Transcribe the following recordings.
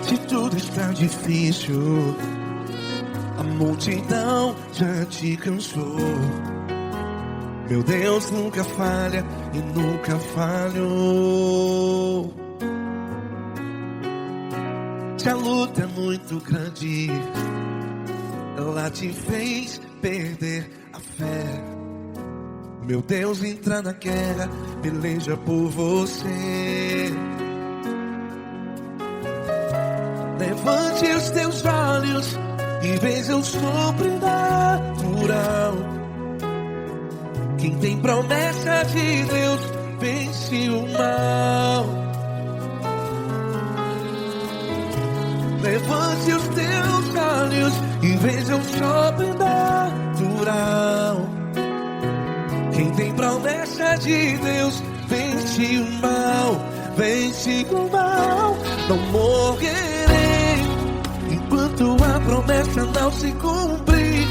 Se tudo está difícil, a multidão já te cansou. Meu Deus nunca falha e nunca falhou. Se a luta é muito grande, ela te fez perder a fé. Meu Deus entra na guerra, peleja por você. Levante os teus olhos e veja o sobrenatural. Quem tem promessa de Deus vence o mal. Levante os teus olhos e veja o sobrenatural. Quem tem promessa de Deus vence o mal. Vence o mal. Não morrerei enquanto a promessa não se cumprir.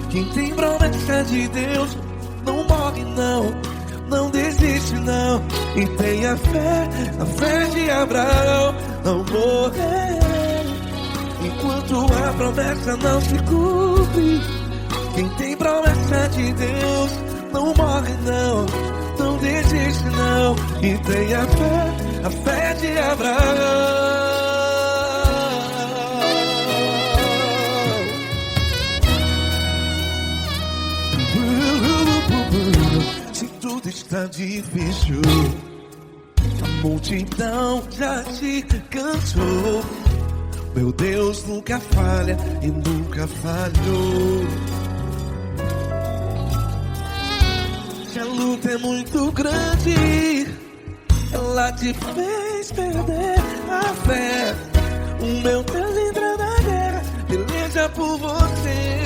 Quem tem promessa de Deus não morre não, não desiste não. E tenha fé, a fé de Abraão. Não morrerei enquanto a promessa não se cumpre. Quem tem promessa de Deus não morre não, não desiste não. E tenha fé, a fé de Abraão. Se tudo está difícil, a multidão já te cansou. Meu Deus nunca falha e nunca falhou. Se a luta é muito grande, ela te fez perder a fé. O meu Deus entra na guerra, peleja por você.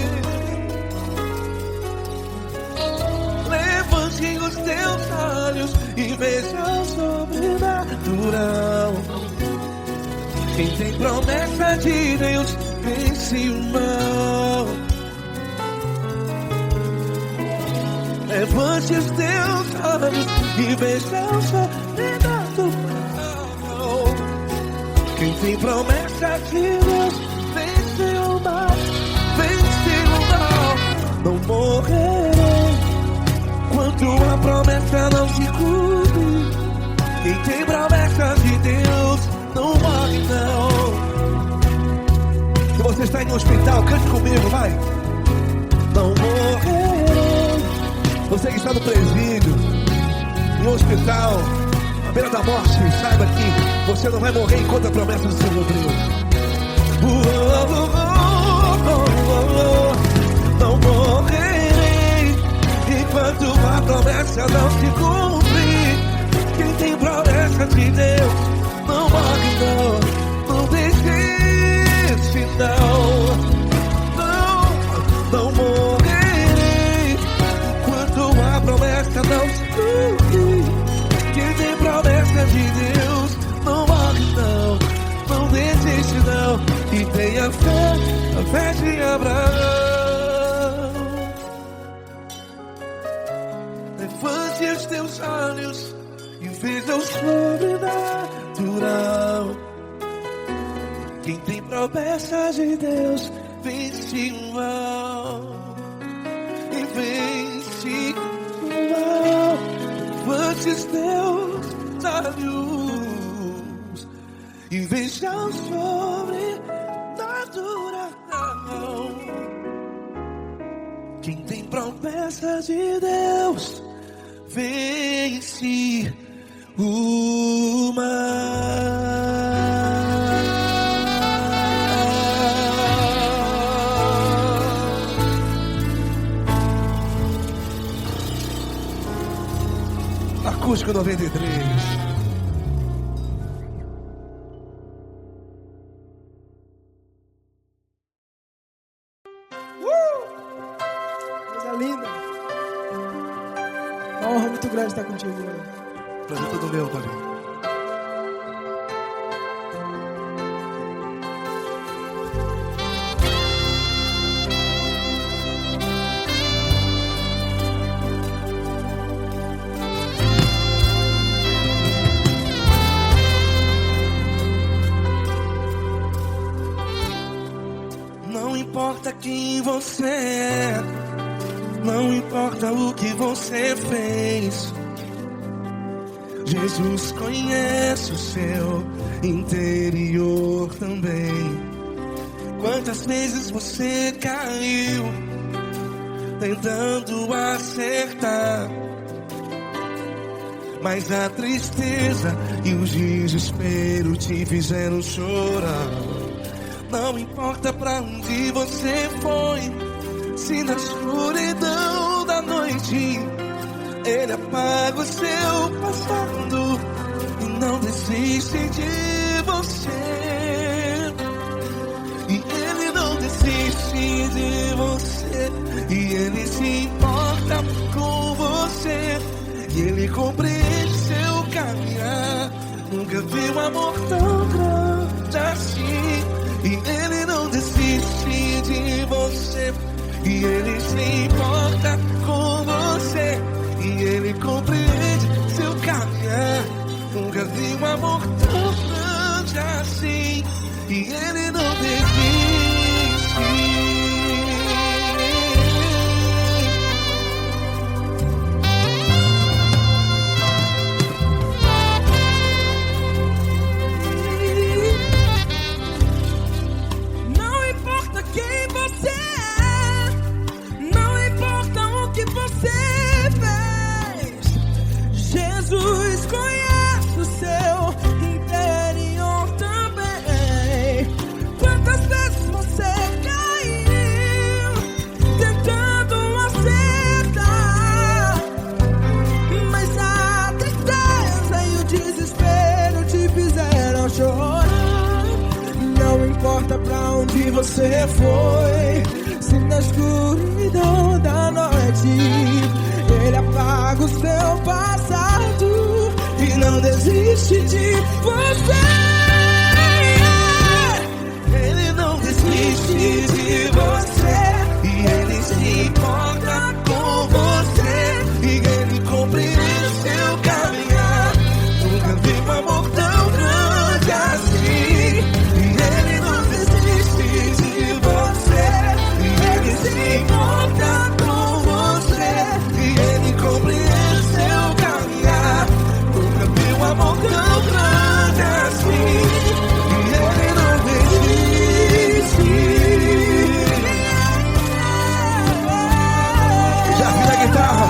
Levante os teus olhos e veja o sobrenatural. Quem tem promessa de Deus vence o mal. Levante os teus olhos e veja o sobrenatural. Quem tem promessa de Deus vence o mal. Vence o mal. Não morrerei enquanto a promessa não se cumpre. Quem tem promessa de Deus não morre não. Se você está em um hospital, cante comigo, vai. Não morrerei. Você que está no presídio, em um hospital, à beira da morte, saiba que você não vai morrer enquanto a promessa não se cumpriu. Não morrerei enquanto a promessa não se cumprir. Quem tem promessa de Deus não morre não, não desiste não. Não morrerei enquanto a promessa não se cumprir. Quem tem promessa de Deus não morre não, não desiste não. E tenha fé, a fé de Abraão. Levante os teus olhos e veja o sobrenatural. Quem tem promessa de Deus vence o mal. E vence o mal. Levante os teus olhos e veja o sobrenatural. Quem tem promessa de Deus vence o mal. Acústico 93. Coisa linda. Uma honra muito grande estar contigo. Prazer todo meu, Paulinho. importa quem você é, não importa o que você fez, Jesus conhece o seu interior também. Quantas vezes você caiu tentando acertar, mas a tristeza e o desespero te fizeram chorar. Não importa pra onde você foi, se na escuridão da noite Ele apaga o seu passado e não desiste de você. E Ele não desiste de você, e Ele se importa com você, e Ele compreende seu caminhar. Nunca vi um amor tão grande assim. E Ele não desiste de você, e Ele se importa com você, e Ele compreende seu caminhar. Nunca vi um amor tão grande assim. E Ele não desiste. Jesus conhece o seu interior também. Quantas vezes você caiu tentando acertar, mas a tristeza e o desespero te fizeram chorar. Não importa pra onde você foi, se na escuridão da noite Ele apaga o seu passado e não desiste de você. Ele não desiste de você, e Ele se importa com você, e Ele compreende seu caminhar. Nunca vi um amor tão grande assim. E Ele não desiste de você, e Ele se importa com você, e Ele compreende seu caminhar. Nunca vi um amor tão grande assim. E Ele não desiste. Já vi a guitarra.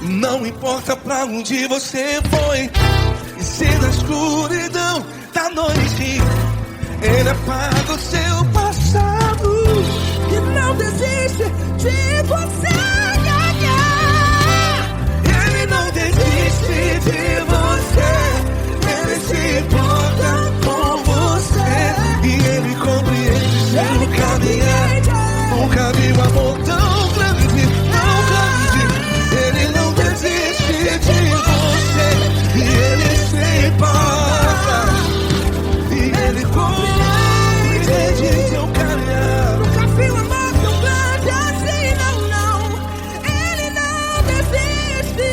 Não importa pra onde você foi, e se na escuridão da noite Ele apaga o seu passado E não desiste de você. Ele não desiste de você, Ele se importa com você, e Ele compreende seu caminhar. Nunca vi um amor tão grande, tão grande. Ele não desiste de você, e Ele se importa, e Ele compreende seu caminhar. Nunca vi um amor tão grande assim, não, não. Ele não desiste.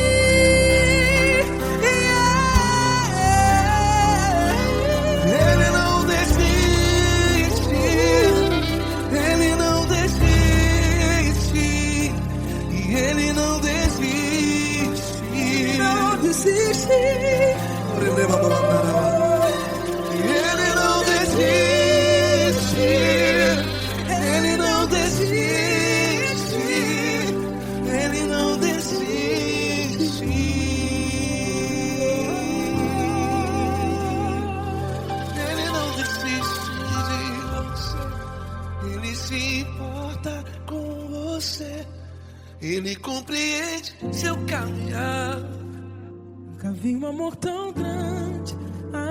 Ele não desiste, Ele não desiste, e Ele não desiste. Não desiste. Ele não desiste, Ele não desiste, Ele não desiste. Nunca vi um amor tão grande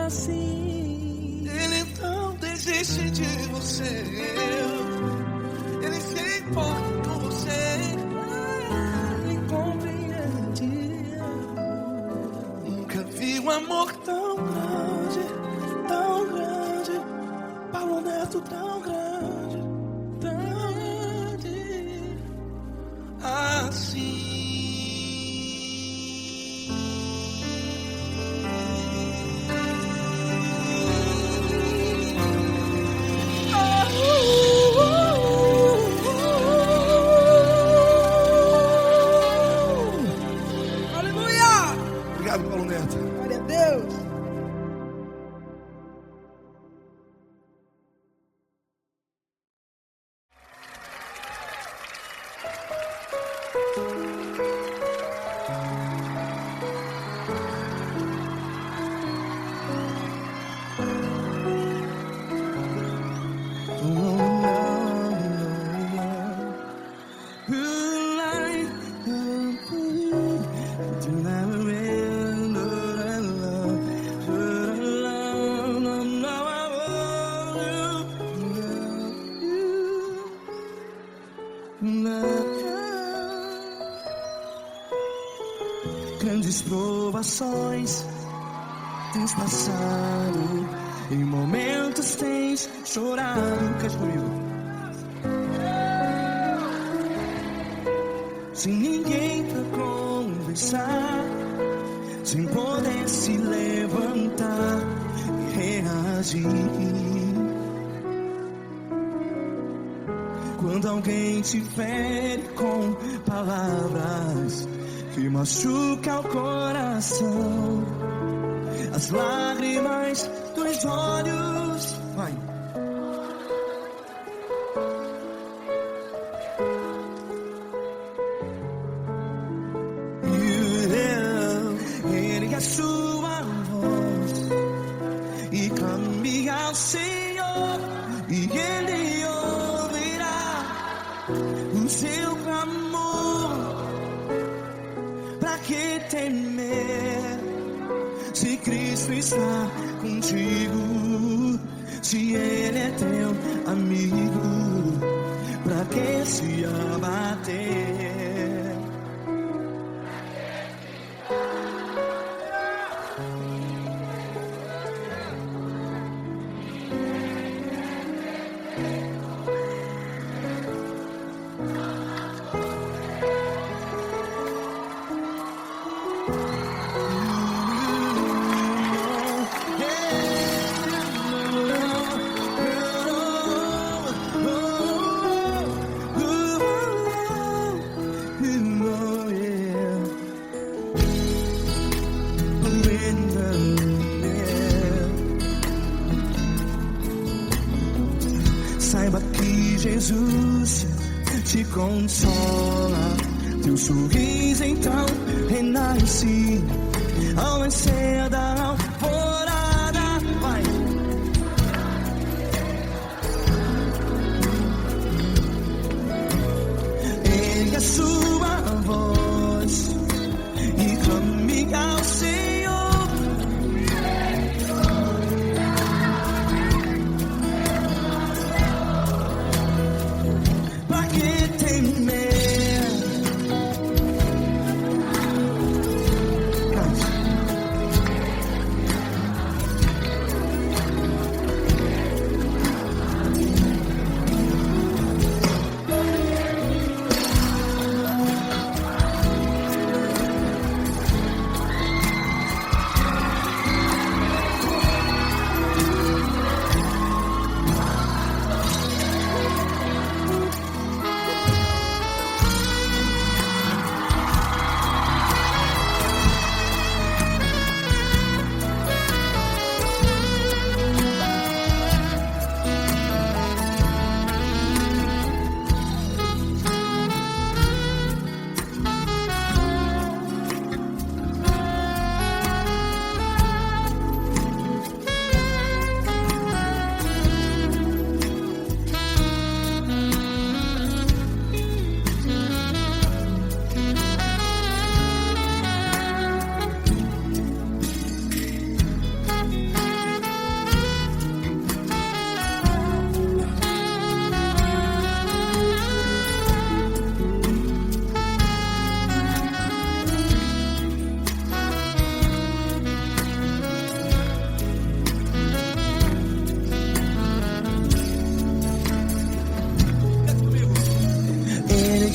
assim. Ele não desiste de você. Ele se importa com você. Ele compreende. Nunca vi um amor tão grande, tão grande. Paulo Neto tão grande, tão grande assim. Obrigado, Paulo Neto. Glória a Deus. Grandes provações tens passado, em momentos tens chorado. Cante comigo. Sem ninguém pra conversar, sem poder se levantar e reagir. Quando alguém te fere com palavras que machuca o coração, as lágrimas dos olhos, vai. Ergue a sua voz e clame ao Senhor, e Ele ouvirá o seu clamor. Pra que temer, se Cristo está contigo? Se Ele é teu amigo, pra que se abater? Saiba que Jesus te consola, teu sorriso então renasce ao nascer da alvorada. Vai. Ergue a sua voz e clame ao Senhor.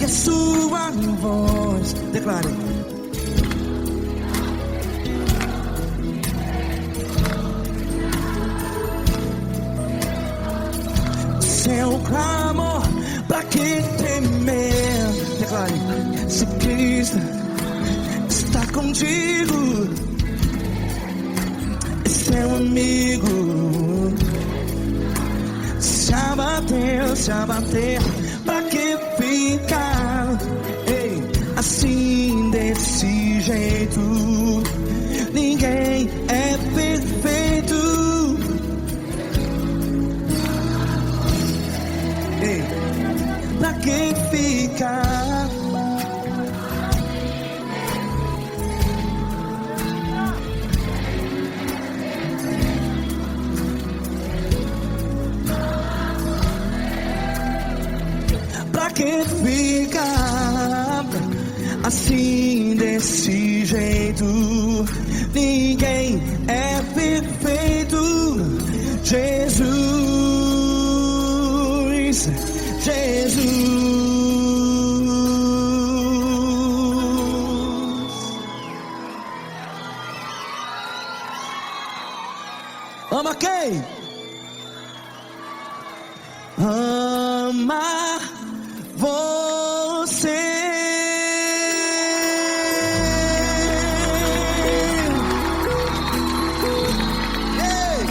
a sua voz. Declare. Seu clamor, pra que temer? Declare. Se Cristo está contigo, é seu amigo. Se abater, pra que ficar? Ei, assim desse jeito, ninguém é perfeito. Ei, pra que ficar? Pra que ficar assim desse jeito? Ninguém é perfeito. Jesus, Jesus. Ama quem? Ama você. Ei.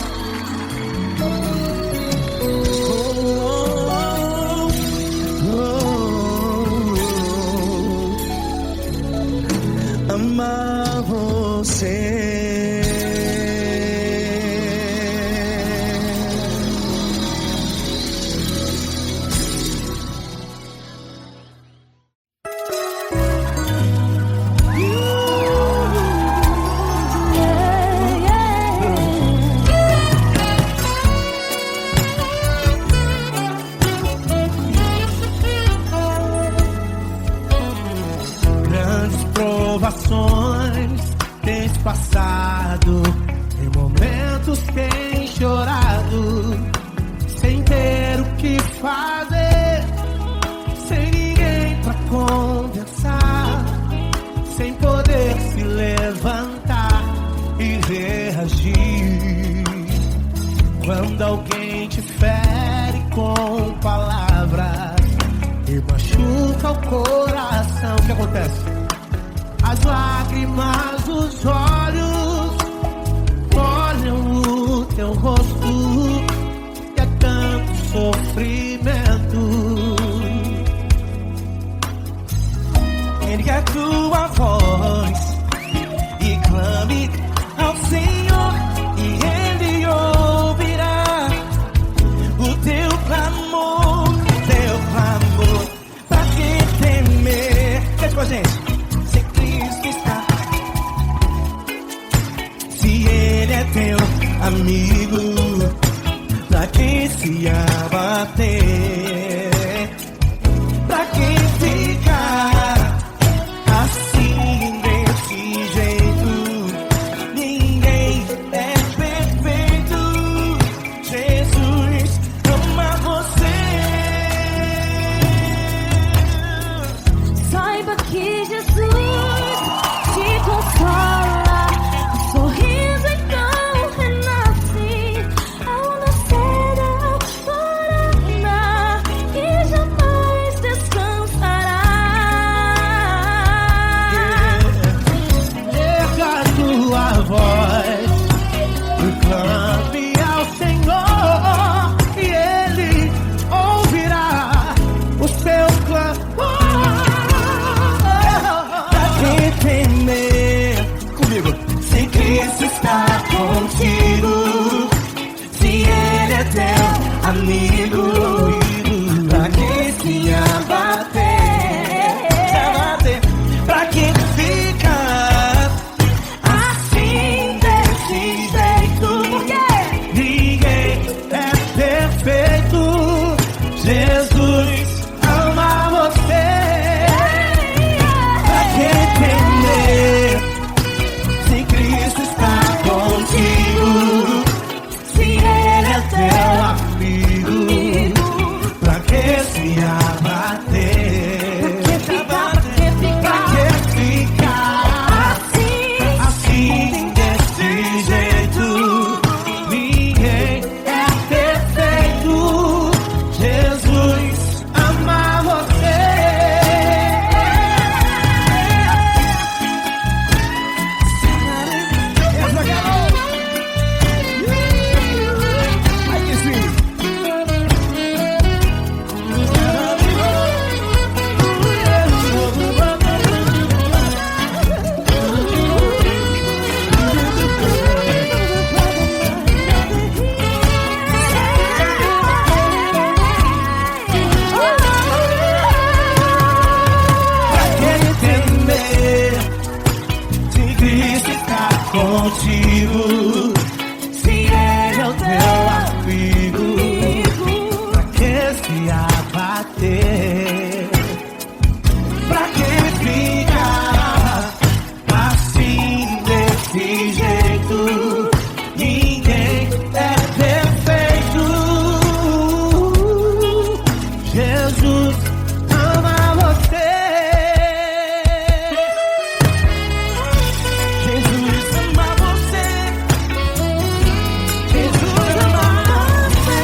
Amar você. Provações tens passado, em momentos tens chorado, sem ter o que fazer, sem ninguém pra conversar, sem poder se levantar e reagir. Quando alguém te fere com palavras e machuca o coração, o que acontece? As lágrimas dos olhos molham o teu rosto, e é tanto sofrimento. Ergue a tua voz e clame ao Senhor, e Ele ouvirá o teu clamor, pra que temer? Cante com a gente. Ele é teu amigo, pra que se abater? Pra que ficar assim desse jeito? Ninguém é perfeito. Jesus ama você. Saiba que Jesus te consola. Sorriso então renasce ao nascer da alvorada, que jamais descansará. Erga a tua voz e clame ao Senhor, e Ele ouvirá o seu clamor. Pra que temer? Comigo. Se Cristo está contigo, se Ele é teu amigo, pra que se abater? Pra que ficar assim desse jeito? Porque ninguém é perfeito. Jesus ama você. Pra que temer? Se Cristo está contigo, se Ele é teu amigo, pra que se abater? contigo. Se ele é o teu amigo, pra que se abater? Pra que ficar assim desse jeito? Ninguém é perfeito. Jesus ama você. Jesus ama você. Jesus ama você.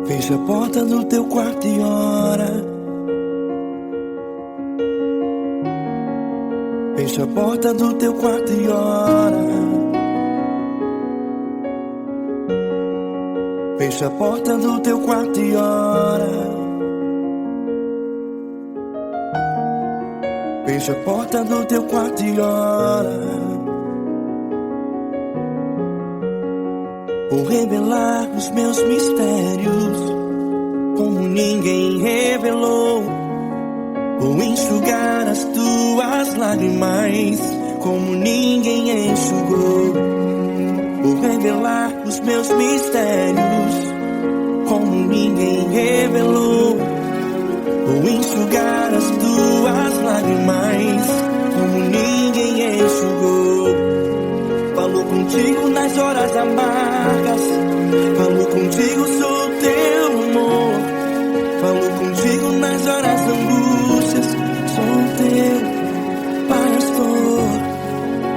Fecha a porta do teu quarto e ora. Fecha a porta do teu quarto e ora. Fecha a porta do teu quarto e ora. Fecha a porta do teu quarto e ora. Vou revelar os meus mistérios como ninguém revelou. Vou enxugar as tuas lágrimas como ninguém enxugou. Vou revelar os meus mistérios como ninguém revelou. Vou enxugar as tuas lágrimas como ninguém enxugou. Falou contigo nas horas amargas. Falou contigo, sou teu amor. Falou contigo nas horas angústias. Sou teu pastor.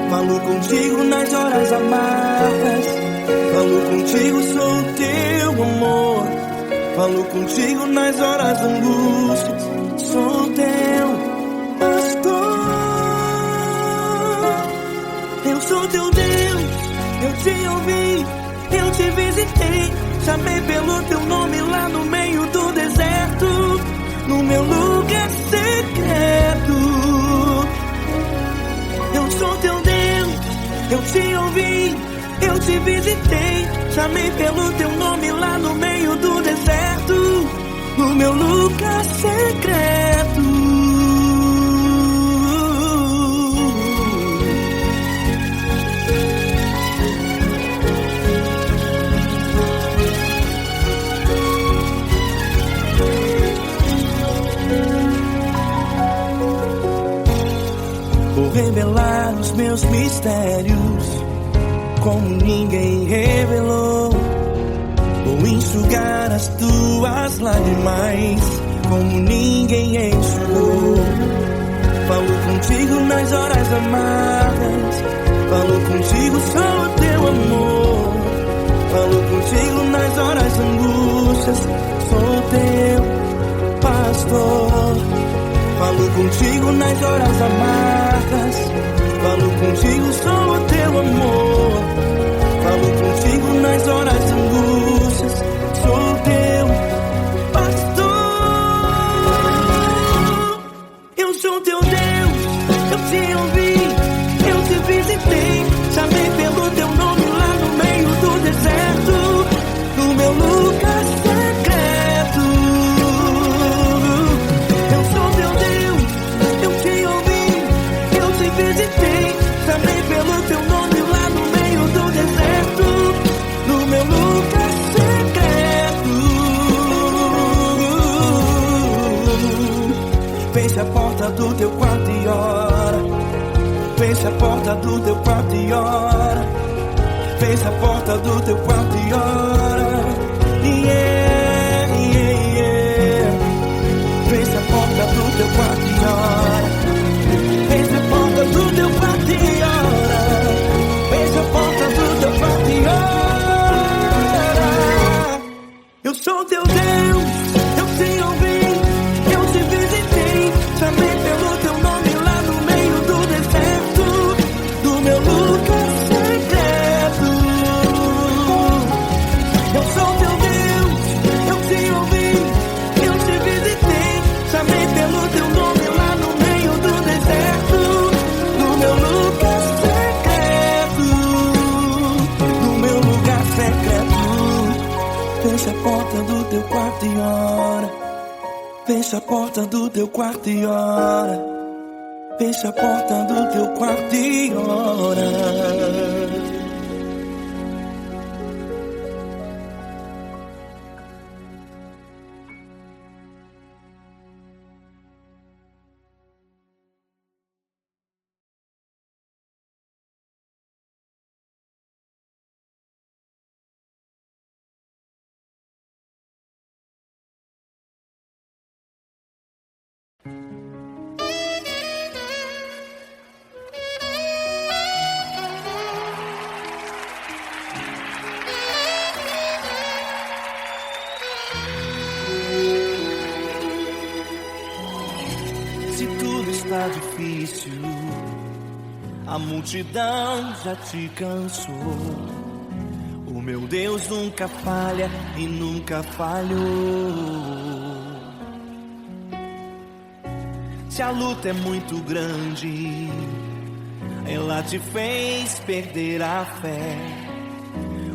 Falou contigo nas horas amargas. Falou contigo, sou teu amor. Falou contigo nas horas angústias. Sou teu pastor. Eu sou teu Deus, eu te ouvi, eu te visitei. Chamei pelo teu nome lá no meio do deserto, no meu lugar secreto. Eu sou teu Deus, eu te ouvi, eu te visitei. Chamei pelo teu nome lá no meio do deserto, no meu lugar secreto. Vou revelar os meus mistérios como ninguém revelou. Vou enxugar as tuas lágrimas como ninguém enxugou. Falou contigo nas horas amargas. Falou contigo, sou teu amor. Falou contigo nas horas angústias. Sou teu pastor. Falou contigo nas horas amargas. Falou contigo, sou o teu amor. Falou contigo nas horas angústias. Sou teu pastor. Eu sou teu Deus, eu te ouvi, eu te visitei. Chamei pelo teu nome lá no meio do deserto, no meu lugar secreto. Eu sou teu Deus, eu te ouvi, eu te visitei. Chamei pelo teu nome lá no meio do deserto, no meu lugar secreto. Fecha a porta do teu quarto e ora. Fecha a porta do teu quarto e ora. Fecha a porta do teu quarto e ora. Yeah, yeah, yeah. Fecha a porta do teu quarto e ora. Fecha a porta do teu quarto e ora. Fecha a porta do teu quarto e ora. Eu sou teu Deus, eu te ouvi, eu te visitei. Chamei pelo teu nome lá no meio do deserto, Fecha a porta do teu quarto e ora. Fecha a porta do teu quarto e ora. Se tudo está difícil, a multidão já te cansou. O meu Deus nunca falha e nunca falhou. Se a luta é muito grande, ela te fez perder a fé.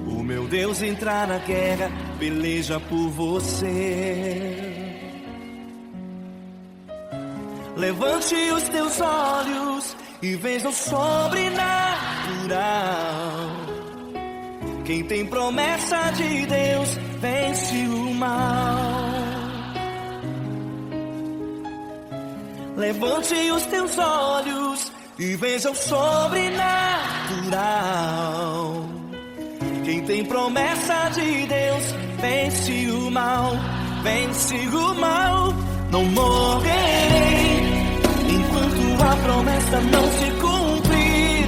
O meu Deus entra na guerra, peleja por você. Levante os teus olhos e veja o sobrenatural. Quem tem promessa de Deus vence o mal. Levante os teus olhos e veja o sobrenatural. Quem tem promessa de Deus vence o mal, vence o mal. Não morrerei enquanto a promessa não se cumprir.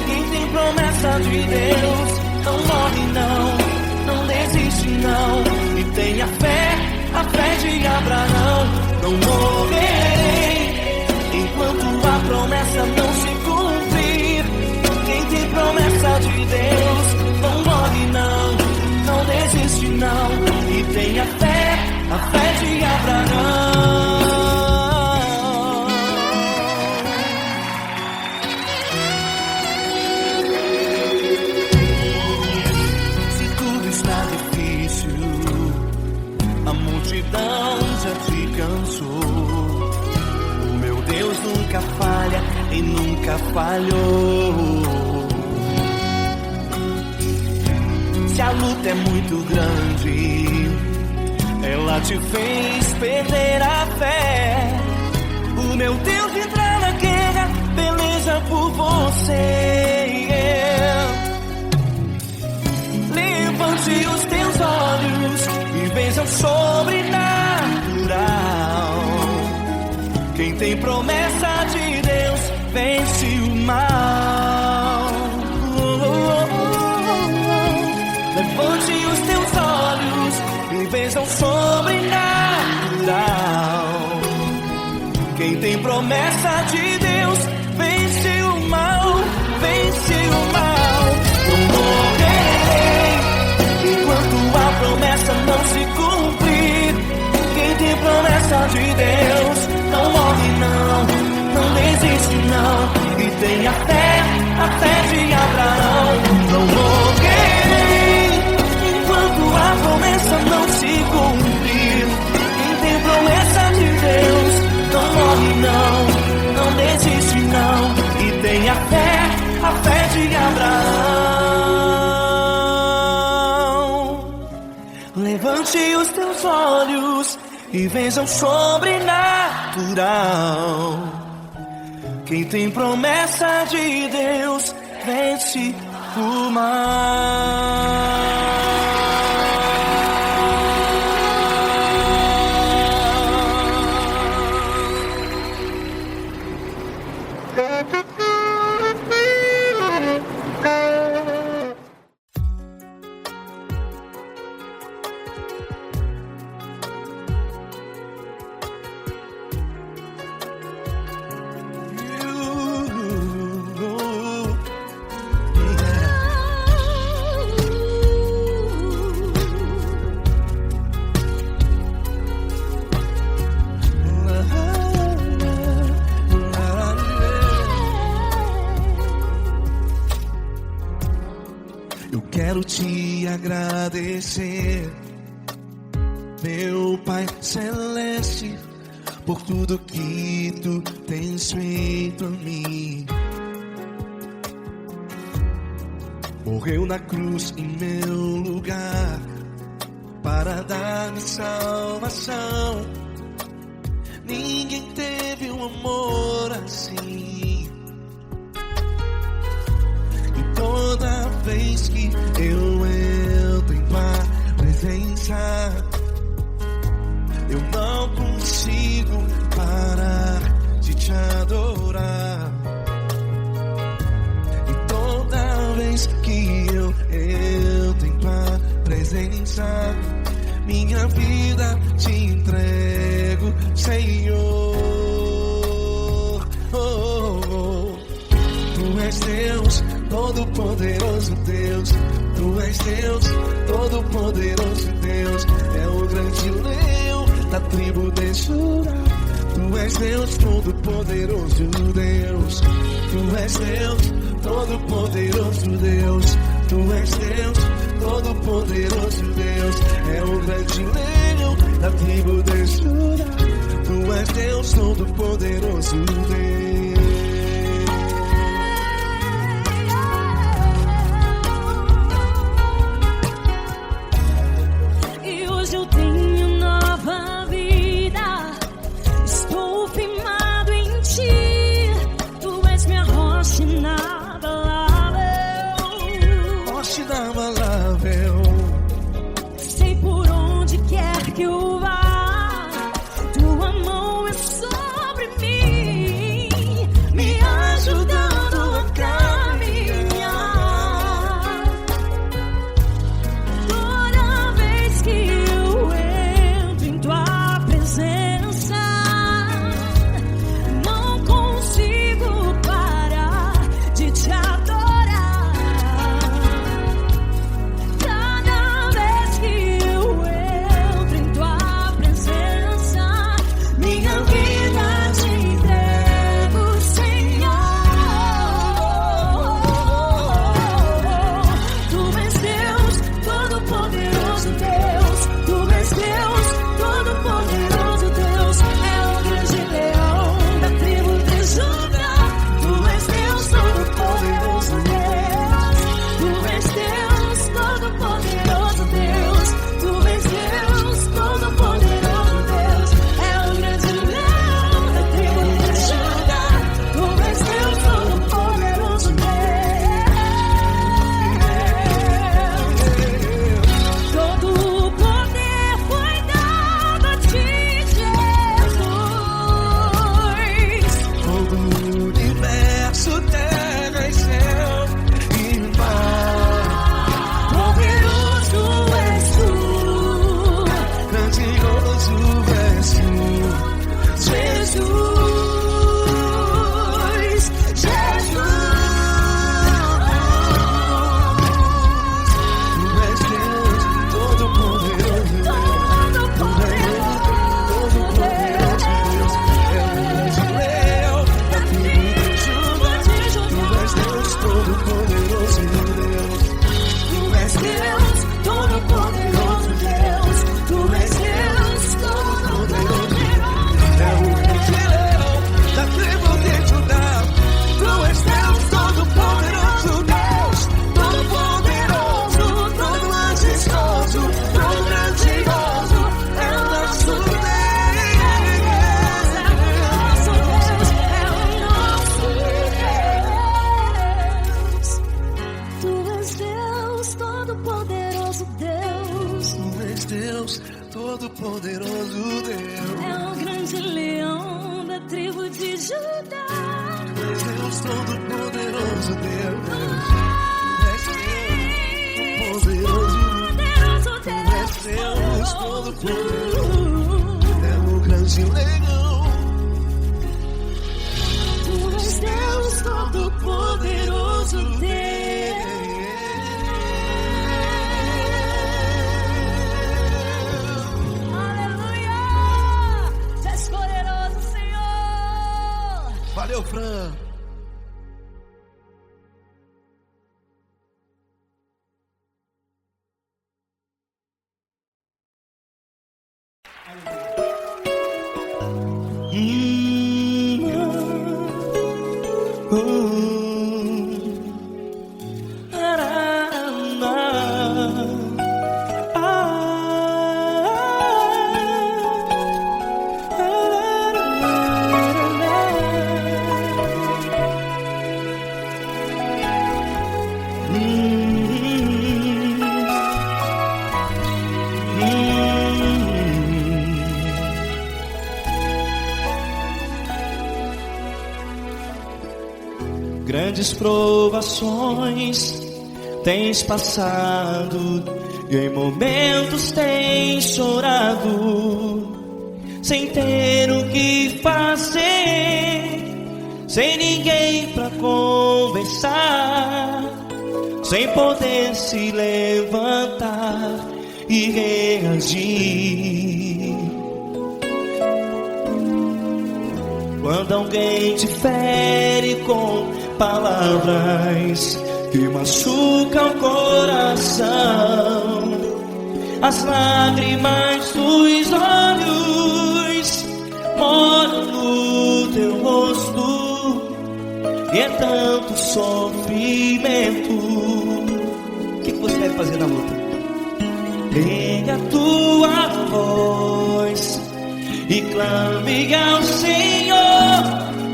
Quem tem promessa de Deus não morre não, não desiste não. E tenha fé, a fé de Abraão. Não morrerei enquanto a promessa não se cumprir. Quem tem promessa de Deus não morre não, não desiste não. E tenha fé, a fé de Abraão. Se tudo está difícil, a multidão já te cansou. O meu Deus nunca falha e nunca falhou. Se a luta é muito grande, ela te fez perder a fé. O meu Deus entra na guerra, peleja por você. Levante os teus olhos e veja o sobrenatural. Quem tem promessa de Deus vence o mal. Levante os teus olhos e veja o sobrenatural. Quem tem promessa de Deus vence o mal, vence o mal. Não morrerei enquanto a promessa não se cumprir. Quem tem promessa de Deus não morre não, não desiste não. E tenha fé, a fé de Abraão. Não morrerei enquanto a promessa não se cumprir. Quem tem promessa de Deus não morre não, não desiste não. E tenha fé, a fé de Abraão. Levante os teus olhos e veja o sobrenatural. Quem tem promessa de Deus vence o mal. Quero te agradecer, meu Pai Celeste, por tudo que tu tens feito a mim. Morreu na cruz em meu lugar para dar-me salvação. Ninguém teve um amor assim. E toda vez que eu entro em tua presença, eu não consigo parar de te adorar. E toda vez que eu entro em tua presença, minha vida te entrego, Senhor. Tu és Deus, todo-poderoso Deus. Tu és Deus, todo-poderoso Deus. É o grande leão da tribo de Judá. Tu és Deus, todo-poderoso Deus. Tu és Deus, todo-poderoso Deus. Tu és Deus, todo-poderoso Deus. É o grande leão da tribo de Judá. Tu és Deus, todo-poderoso Deus. E hoje eu tenho nova vida. Estou firmado em ti. Tu és minha rocha inabalável. Rocha inabalável. Sei por onde quer que eu vá, tua mão é sobre mim, me ajudando a caminhar. Toda vez que eu entro em tua presença, não consigo parar de te adorar. Cada vez que eu entro em tua presença, minha vida te entrego, Senhor. Tu és Deus, todo-poderoso Deus. Tu és Deus, todo-poderoso Deus. É o grande leão da tribo de Judá. Tu és Deus, todo-poderoso Deus. Tu és Deus, todo-poderoso Deus. Tu és Deus, todo-poderoso Deus. É o grande leão da tribo de Judá. Tu és Deus, todo-poderoso Deus. Todo o poder foi dado a ti, Jesus. Todo o universo, terra e céu e mar. Poderoso és tu, Grandioso és tu, Jesus. Jesus. tu és Deus, todo-poderoso Deus. Tu és Deus, todo-poderoso Deus. É o grande leão da tribo de Judá. Tu és Deus, todo-poderoso Deus. Tu és Deus, todo-poderoso Deus. Tu és Deus, todo-poderoso. É o grande leão da tribo de Judá. Tu és Deus, todo-poderoso Deus. Todo-poderoso, todo majestoso, todo grandioso. É o nosso Deus. Tu és Deus, todo-poderoso Deus. Tu és Deus, todo-poderoso Deus. É o grande leão da tribo de Judá. Tu és Deus, todo-poderoso Deus. Tu és Deus, poderoso. Poderoso Tu és Deus, todo-poderoso. Deus. É o grande leão. Tu és Deus, todo-poderoso Deus. Aleluia! Tu és poderoso, Senhor. Valeu, Fran. Grandes provações tens passado e em momentos tens chorado, sem ter o que fazer, sem ninguém pra conversar, sem poder se levantar e reagir. Quando alguém te fere com palavras que machucam o coração, as lágrimas dos olhos moram no teu rosto, e é tanto sofrimento. O que você deve fazer na luta? Pega a tua voz e clame ao Senhor,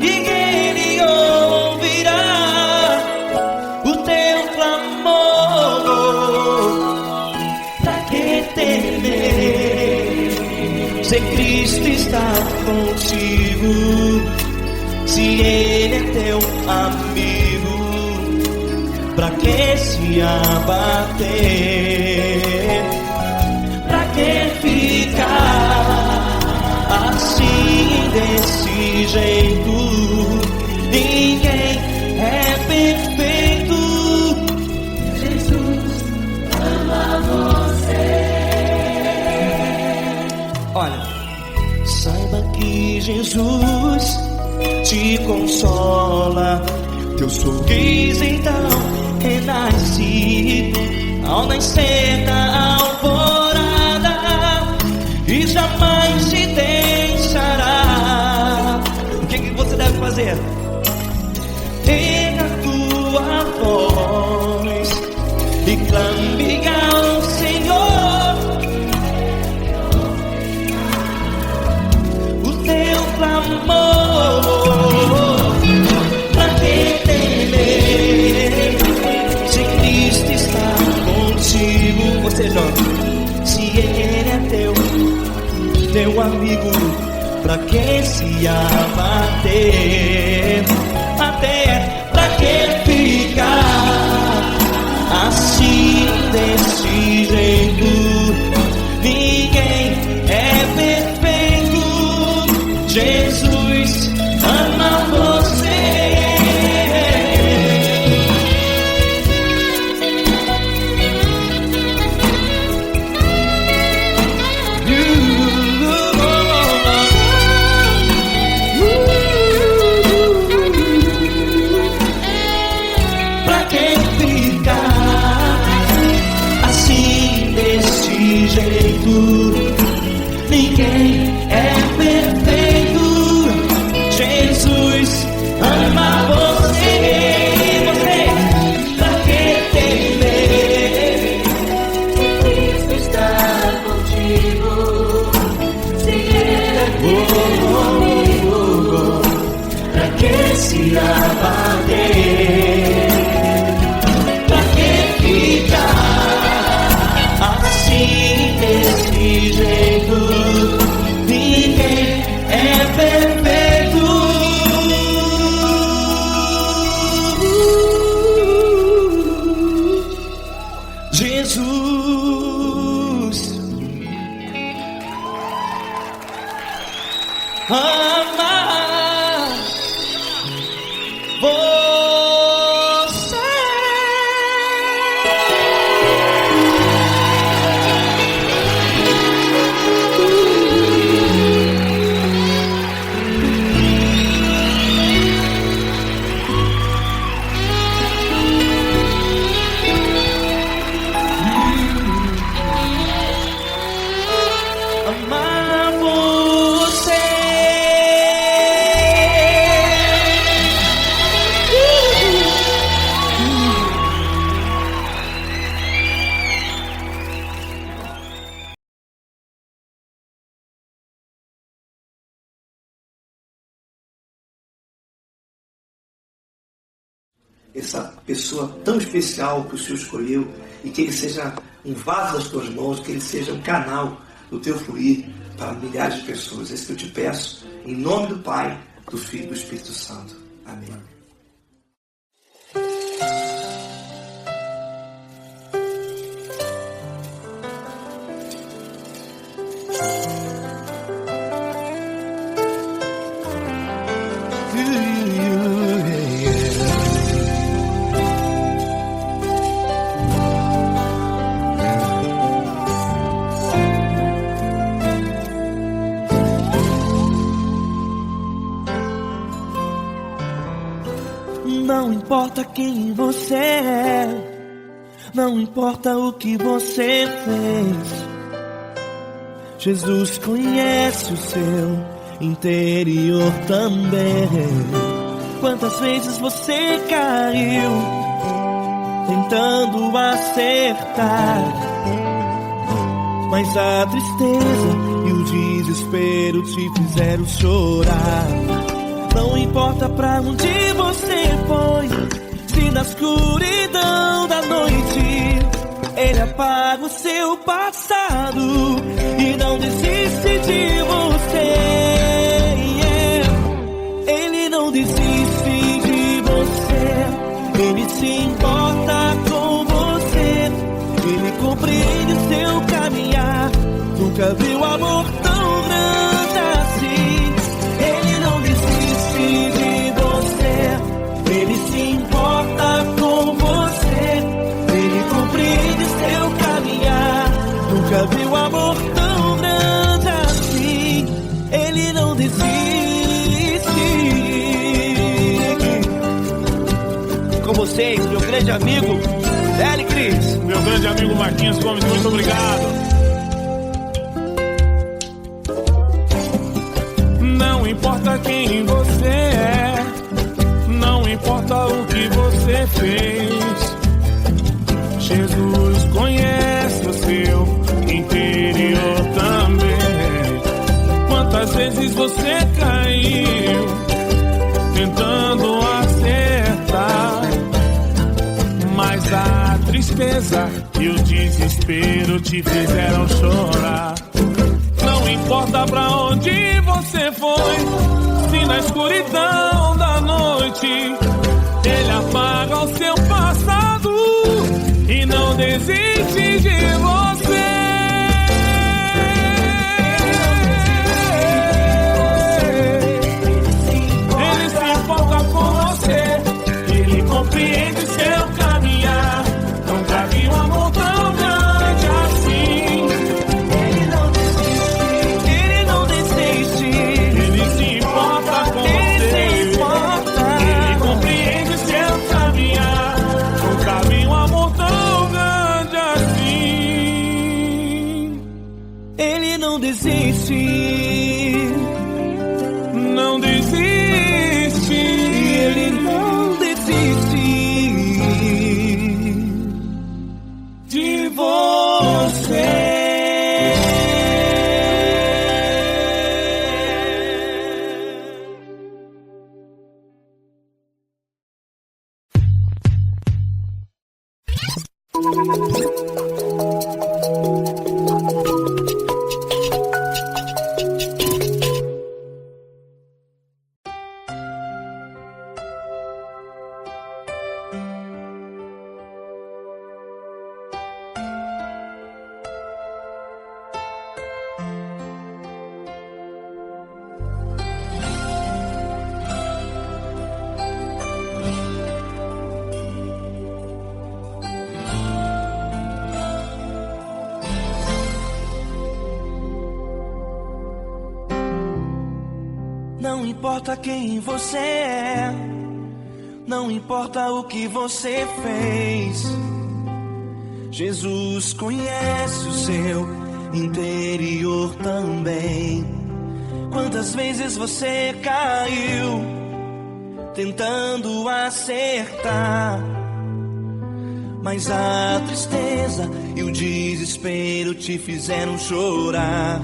e Ele ouvirá o teu clamor. Pra que temer, se Cristo está contigo, se Ele é teu amigo? Pra que se abater? Pra que ficar assim, desse jeito? Ninguém é perfeito. Jesus ama você. Olha, saiba que Jesus te consola, teu sorriso então renasce ao nascer da alvorada, e jamais te deixará. O que você deve fazer? Pega a tua voz e clame ao Senhor, o teu clamor. Pra que temer, se Cristo está contigo? Você joga. Se Ele é teu amigo, pra que se abater? Até pra que ficar assim, desse jeito? Ninguém é perfeito. Jesus ama você. essa pessoa tão especial que o Senhor escolheu, e que ele seja um vaso das tuas mãos, que ele seja um canal do teu fluir para milhares de pessoas. É isso que eu te peço, em nome do Pai, do Filho e do Espírito Santo. Amém. Não importa quem você é, não importa o que você fez, Jesus conhece o seu interior também. Quantas vezes você caiu tentando acertar, mas a tristeza e o desespero te fizeram chorar. Não importa pra onde você foi, se na escuridão da noite Ele apaga o seu passado e não desiste de você. Ele não desiste de você, Ele se importa com você, Ele compreende o seu caminhar. Nunca viu amor tão grande assim. Ele não desiste de você, Ele se importa com você, Ele compreende seu caminhar. Nunca viu amor tão grande assim. Ele não desiste. Com vocês, meu grande amigo L. Cris, meu grande amigo Marquinhos Gomes, muito obrigado. Não importa quem você é, não importa o que você fez, Jesus conhece o seu interior também. Quantas vezes você caiu tentando acertar, mas a tristeza e o desespero te fizeram chorar. Não importa pra onde você foi, se na escuridão da noite Ele apaga o seu passado e não desiste de você. Ele se importa com você, Ele compreende seu caminhar. Nunca vi um amor tão grande assim. Não desiste, não desiste, Ele não desiste de você. Não importa quem você é, não importa o que você fez, Jesus conhece o seu interior também. Quantas vezes você caiu tentando acertar, mas a tristeza e o desespero te fizeram chorar.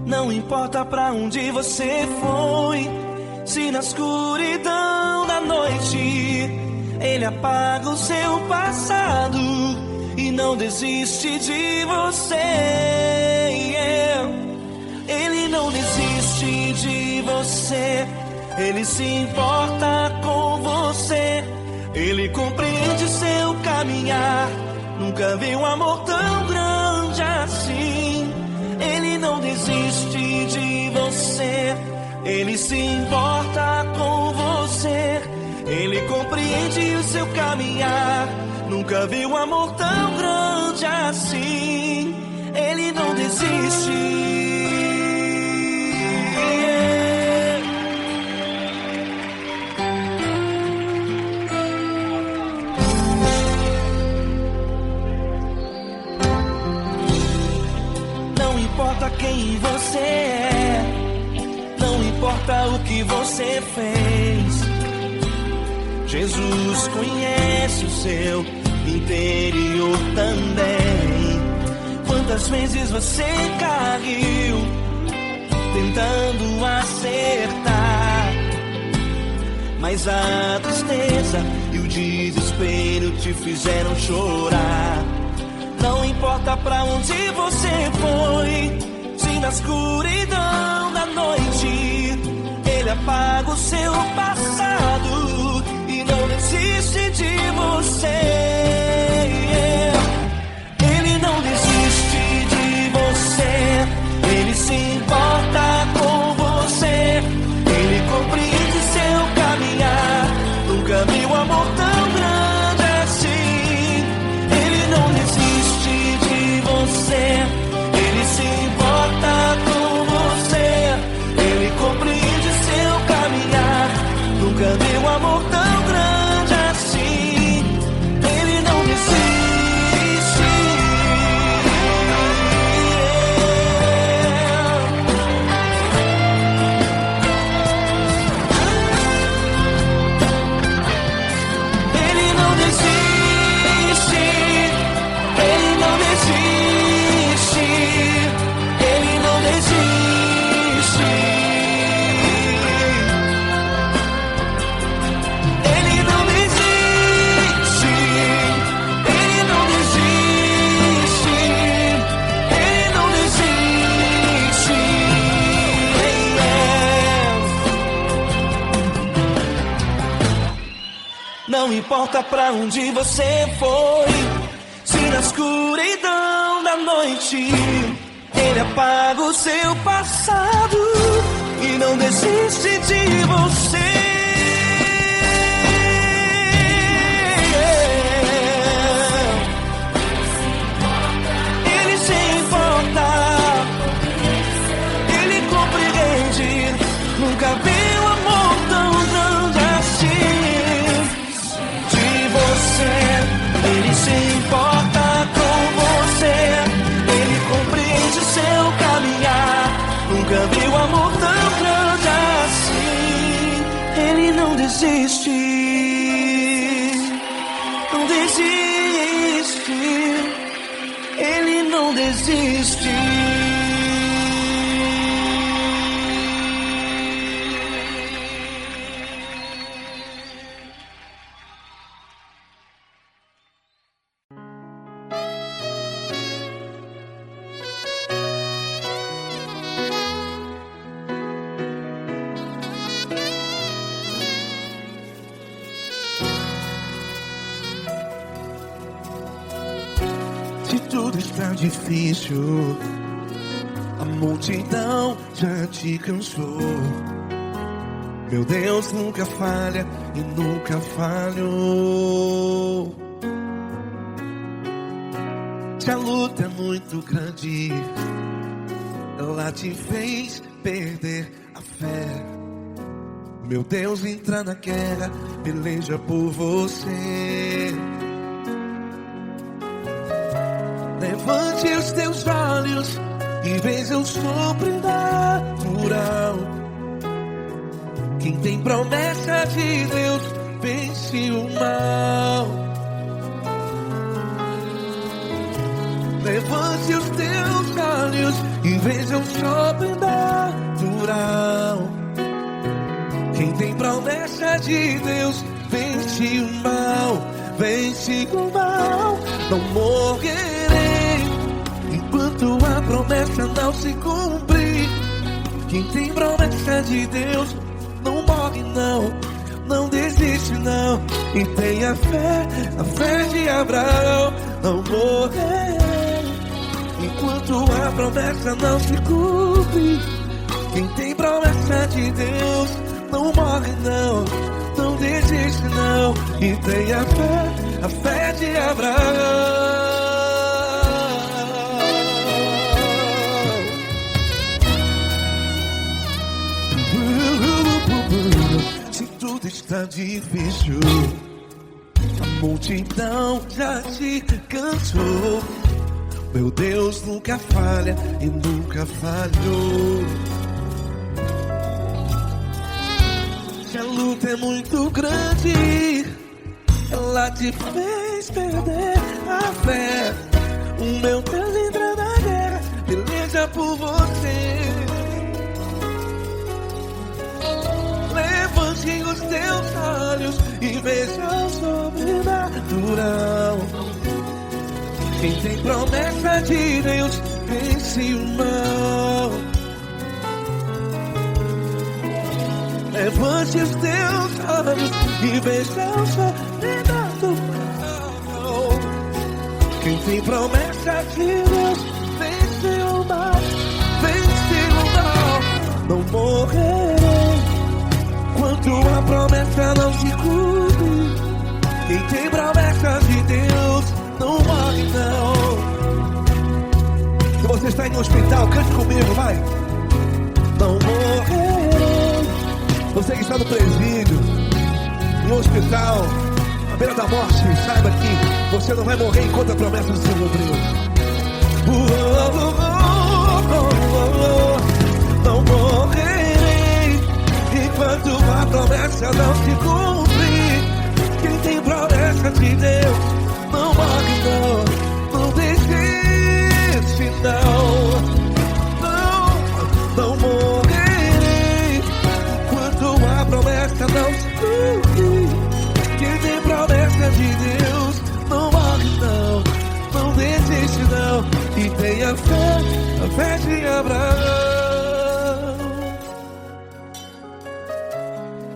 Não importa pra onde você foi, se na escuridão da noite Ele apaga o seu passado e não desiste de você. Ele não desiste de você. Ele se importa com você. Ele compreende seu caminhar. Nunca vi um amor tão grande assim. Ele não desiste de você. Ele se importa com você. Ele compreende o seu caminhar. Nunca vi um amor tão grande assim. Ele não desiste. Não importa quem você é, não importa o que você fez, Jesus conhece o seu interior também. Quantas vezes você caiu tentando acertar, mas a tristeza e o desespero te fizeram chorar. Não importa pra onde você foi, se na escuridão da noite Ele apaga o seu passado e não desiste de você. Ele não desiste de você. Ele se importa com você. Ele compreende seu caminhar. Nunca vi um amor tão grande assim. Ele não desiste de você. Ele se importa com você. Ele compreende seu caminhar. Nunca vi um amor tão grande assim. Ele não desiste. Ele não desiste. Ele não desiste. Ele não desiste. Ele não desiste. Ele não desiste. Ele não desiste. Não importa pra onde você foi, se na escuridão da noite Ele apaga o seu passado e não desiste de você. Ele se importa, Ele compreende. Nunca vi um amor tão grande assim. De você, Ele se importa com você. Ele compreende o seu caminhar. Nunca vi um amor tão grande assim. Ele não desiste. Não desiste. Ele não desiste. Se tudo está difícil, a multidão já te cansou. Meu Deus nunca falha e nunca falhou. Se a luta é muito grande, ela te fez perder a fé. Meu Deus entra na guerra, peleja por você. Levante os teus olhos e veja o sobrenatural. Quem tem promessa de Deus vence o mal. Levante os teus olhos e veja o sobrenatural. Quem tem promessa de Deus vence vence o mal, vence o mal. Não morrerei enquanto a promessa não se cumprir. Quem tem promessa de Deus não morre não, não desiste não. E tenha fé, a fé de Abraão. Não morrerei enquanto a promessa não se cumpre. Quem tem promessa de Deus não morre não, não desiste não. E tenha fé, a fé de Abraão. Se tudo está difícil, a multidão já te cansou. Meu Deus nunca falha e nunca falhou. Se a luta é muito grande, ela te fez perder a fé. O meu Deus entra na guerra, peleja por você. Levante os teus olhos e veja o sobrenatural. Quem tem promessa de Deus vence o mal. Levante os teus olhos e veja o sobrenatural. Quem tem promessa de Deus vence o mal, vence o mal. Não morrerei enquanto a promessa não se cumpre. Quem tem promessa de Deus não morre não. Se você está em um hospital, cante comigo, vai. Não morrerei. Você que está no presídio, em um hospital, à beira da morte, saiba que você não vai morrer enquanto a promessa não se cumpriu. Não morrerei enquanto a promessa não se cumprir. Quem tem promessa de Deus não morre não, não desiste não. Não morrerei enquanto a promessa não se cumprir. Quem tem promessa de Deus não morre não, não desiste não. E tenha fé, a fé de Abraão.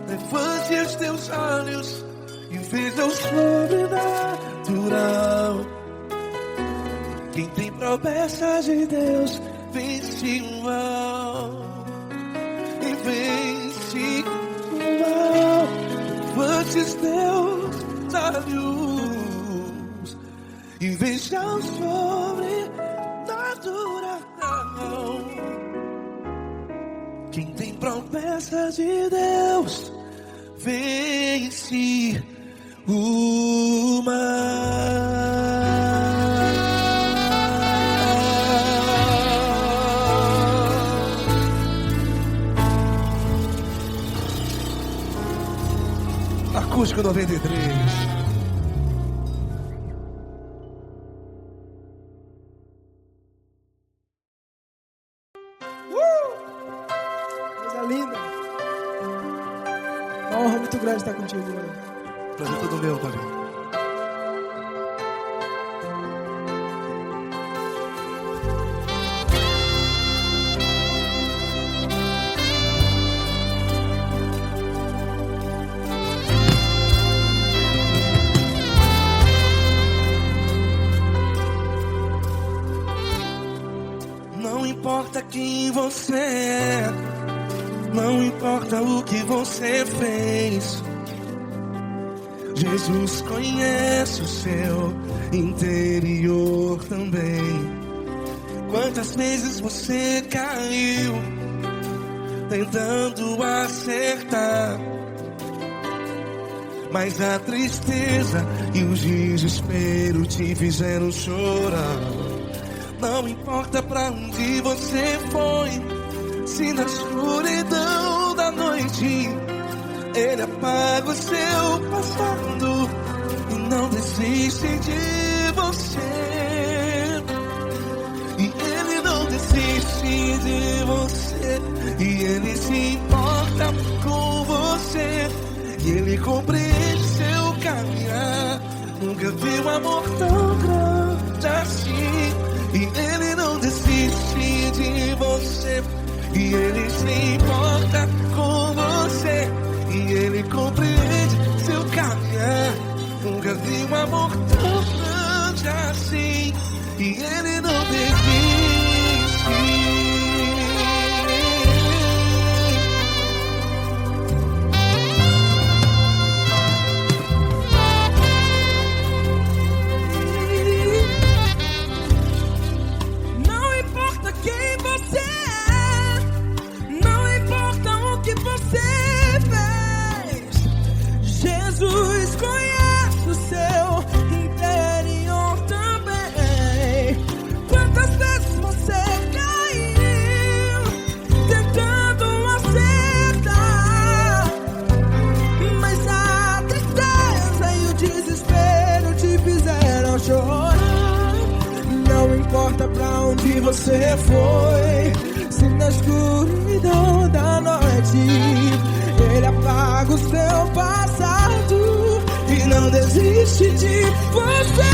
Levante os teus olhos e veja o sobrenatural. Quem tem promessa de Deus vence o mal, e vence o mal. Levante os teus olhos e veja o sobrenatural. Quem tem promessa de Deus vence o mal. Acústico 93. Coisa linda. Uma honra muito grande estar contigo, mano. Prazer todo meu, Pai. Não importa quem você é, não importa o que você fez, Jesus conhece o seu interior também. Quantas vezes você caiu tentando acertar, mas a tristeza e o desespero te fizeram chorar. Não importa pra onde você foi, se na escuridão da noite Ele apaga o seu passado e não desiste de você. E Ele não desiste de você, e Ele se importa com você, e Ele compreende seu caminhar. Nunca vi um amor tão grande assim. E ele não desiste de você. E ele se importa com você. E ele compreende seu caminhar. Nunca vi um amor tão grande assim. E ele não desiste. Jesus conhece o seu interior também. Quantas vezes você caiu tentando acertar, mas a tristeza e o desespero te fizeram chorar. Não importa pra onde você foi, se na escuridão da noite ele apaga o seu passado e não desiste de você.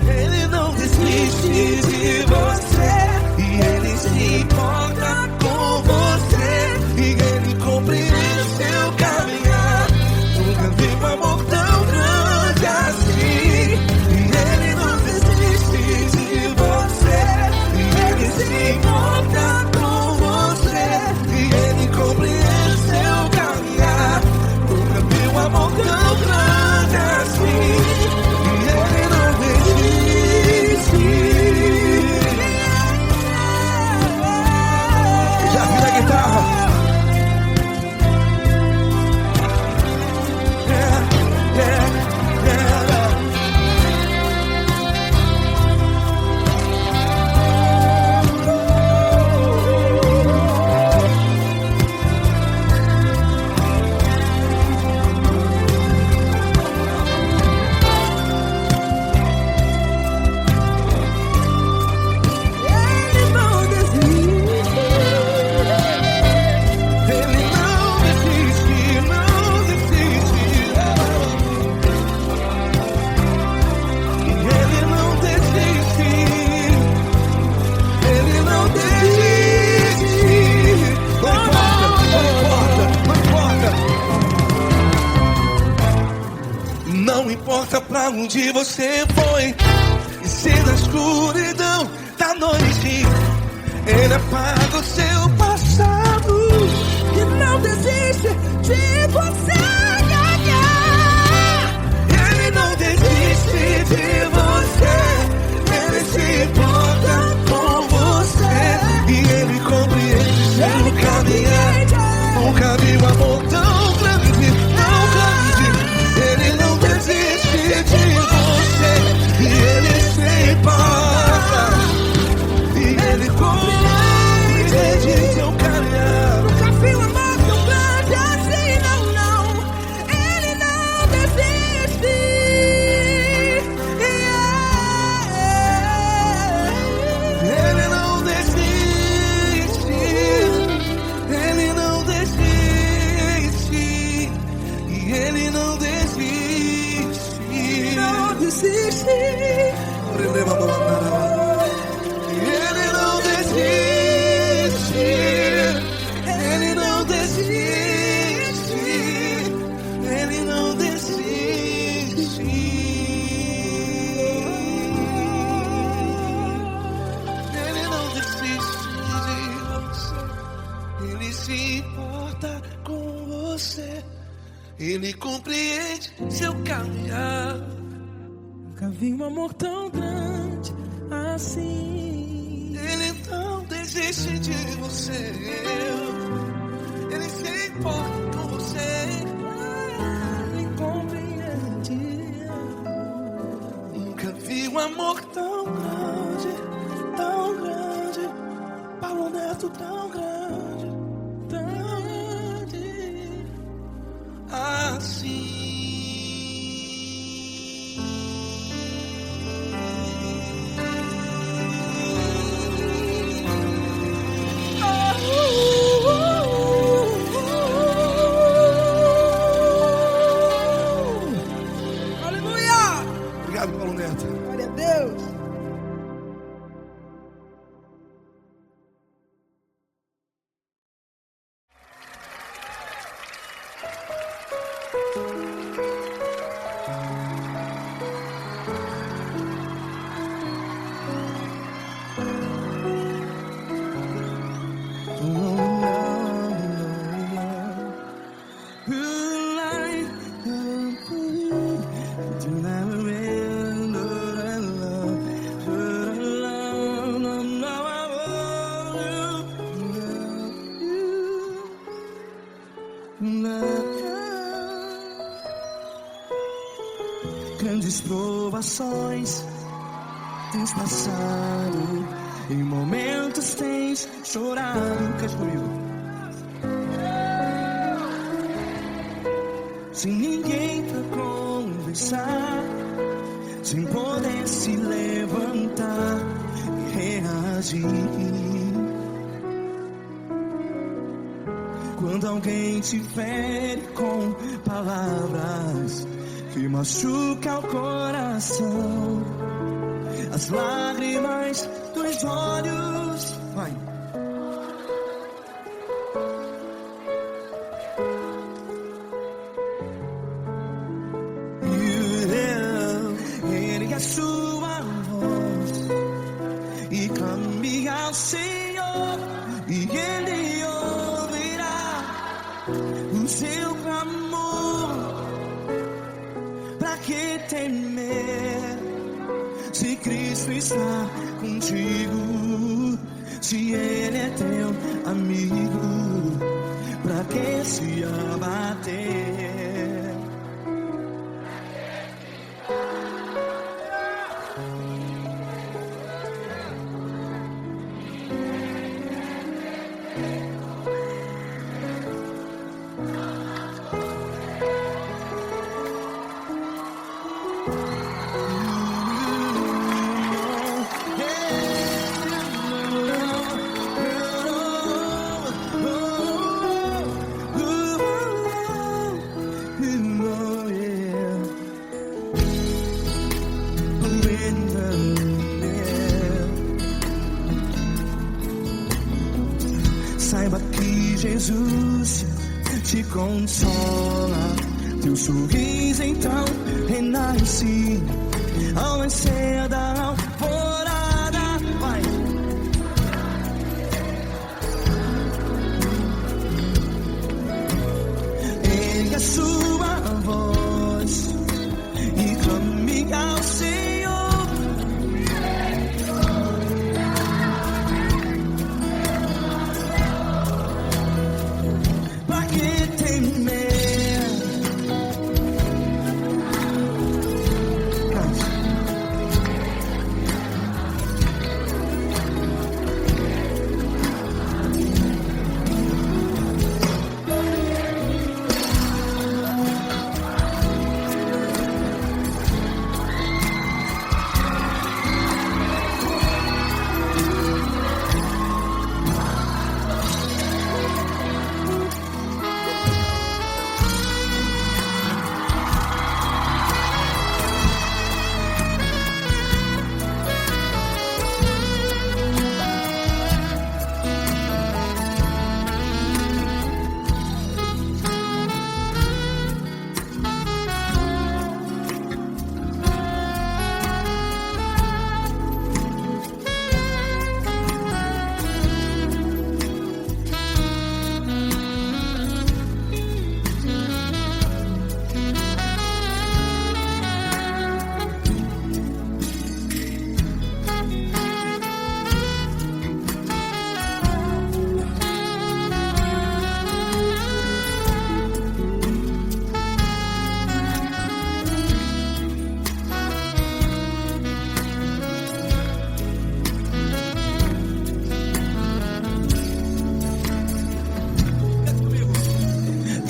Ele não desiste de você. E ele se importa com você. E ele compreende seu caminhar. Nunca vi um amor tão grande assim. E ele não desiste de você. E ele se importa com você. E ele compreende seu caminhar. Nunca vi um amor tão grande assim. E ele não desiste. Já vi a guitarra. Não importa pra onde você foi, e se na escuridão da noite ele apaga o seu passado E não desiste de você. Ele não desiste de você. Ele se importa com você. E ele compreende seu caminhar. Nunca vi um amor tão grande, tão grande. Ele não desiste de você. E ele se importa. E ele compreende seu caminhar. Nunca vi um amor tão grande assim, não, não. Ele não desiste. Ele não desiste. Ele não desiste. E ele não desiste. Não desiste. Ele não desiste. Ele não desiste. Ele não desiste. Ele não desiste de você. Ele se importa com você. Ele compreende seu caminhar. Nunca vi um amor tão grande assim. Ele não desiste de você. Ele se importa com você. Ele compreende. Nunca vi um amor tão grande, tão grande. Paulo Neto tão grande, tão grande assim. certo. Glória a Deus. Grandes provações tens passado, em momentos tens chorado. Cante comigo. Sem ninguém pra conversar, sem poder se levantar e reagir. Quando alguém te fere com palavras que machuca o coração, as lágrimas dos olhos, vai. Ergue a sua voz e clame ao Senhor, e Ele ouvirá o seu clamor. Pra que temer, se Cristo está contigo? Se Ele é teu amigo, pra que se abater? Saiba que Jesus te consola, teu sorriso então renasce ao nascer da alvorada. Vai. Ergue a sua voz e clame ao Senhor.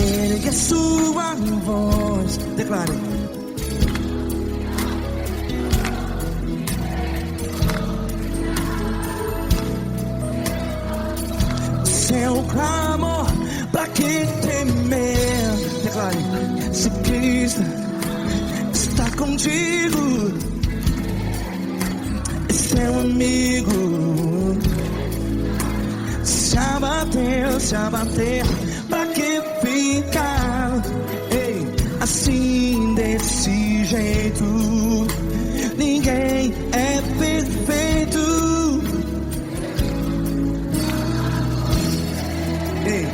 Ergue a sua voz, declare. Seu clamor, pra que temer? Declare. Se Cristo está contigo, seu amigo. Se abater, pra que ficar? Ei, assim desse jeito, ninguém é perfeito. Ei,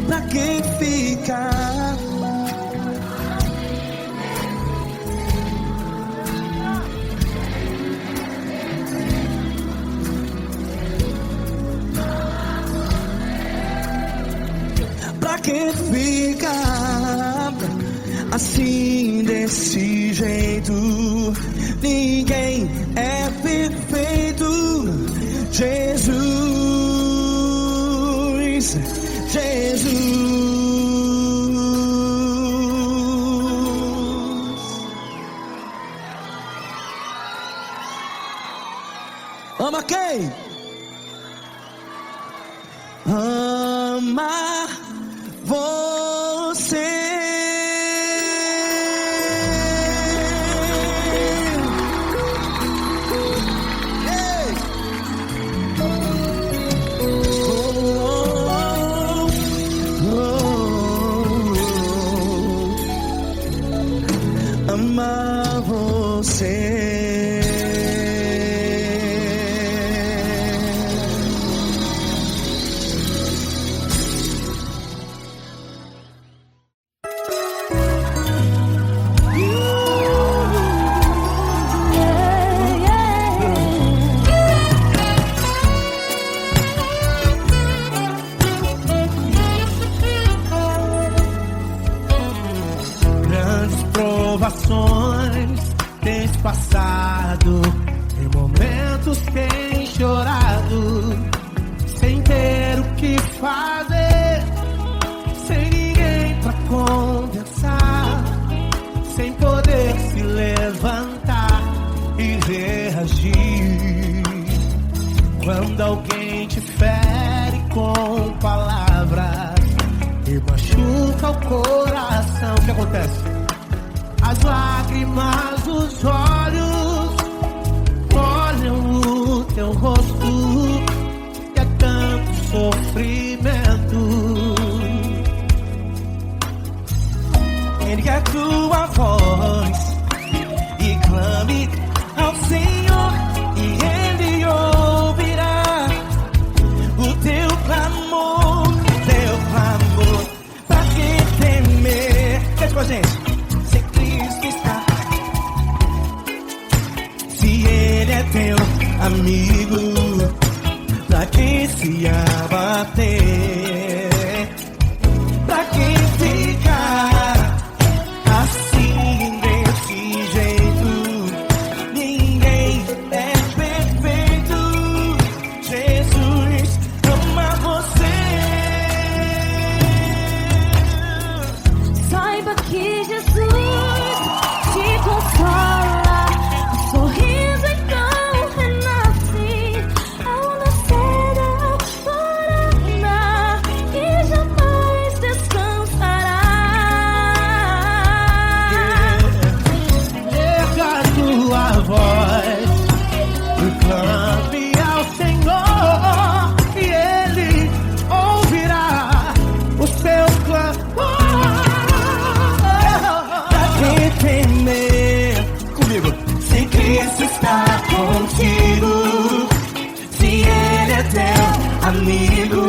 pra que ficar? Pra que ficar assim desse jeito? Ninguém é perfeito. Jesus, Jesus. Ama quem? Ama você. Ei. Amar você. Provações tens passado, em momentos tens chorado, sem ter o que fazer, sem ninguém pra conversar, sem poder se levantar e reagir. Quando alguém te fere com palavras e machuca o coração, o que acontece? As lágrimas dos olhos molham o teu rosto, e é tanto sofrimento. Ergue a tua voz e clame ao Senhor, e Ele ouvirá o teu clamor, pra que temer? Cante com a gente. Ele é teu amigo, pra que se abater? Pra que ficar assim desse jeito? Ninguém é perfeito. Jesus ama você. Saiba que Jesus te consola. Sorriso então renasce ao nascer da aurora e jamais descansará. Erga a tua voz e clame ao Senhor, e Ele ouvirá o seu clamor. Pra que temer? Comigo. Se Cristo está contigo, se Ele é teu amigo,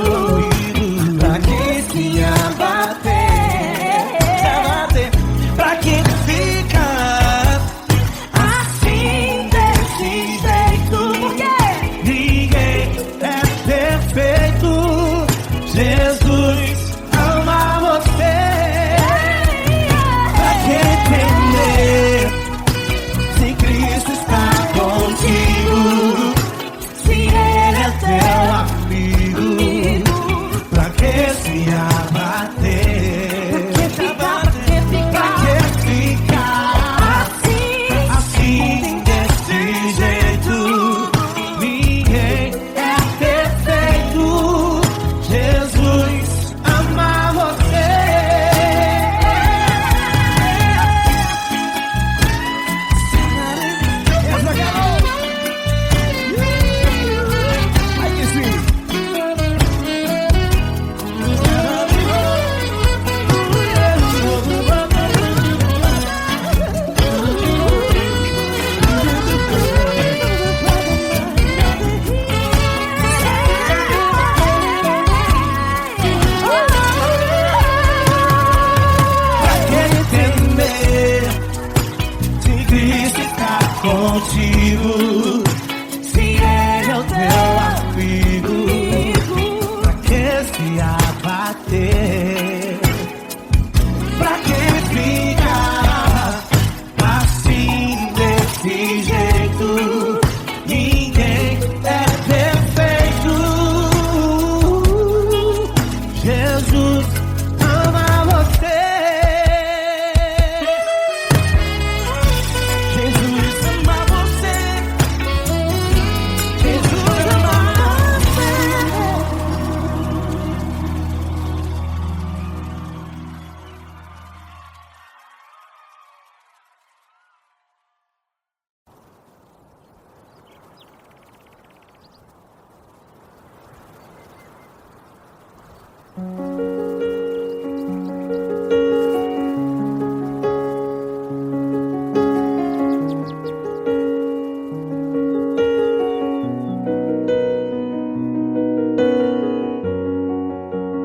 pra que se abater? Pra que ficar assim desse jeito? Porque Ninguém é perfeito. Jesus ama você. pra que temer? Se Cristo está contigo, se Ele é teu amigo, contigo. Se ele é o teu amigo, pra que se abater? Pra que ficar assim desse jeito? Ninguém é perfeito. Jesus ama você. Jesus ama você. Jesus ama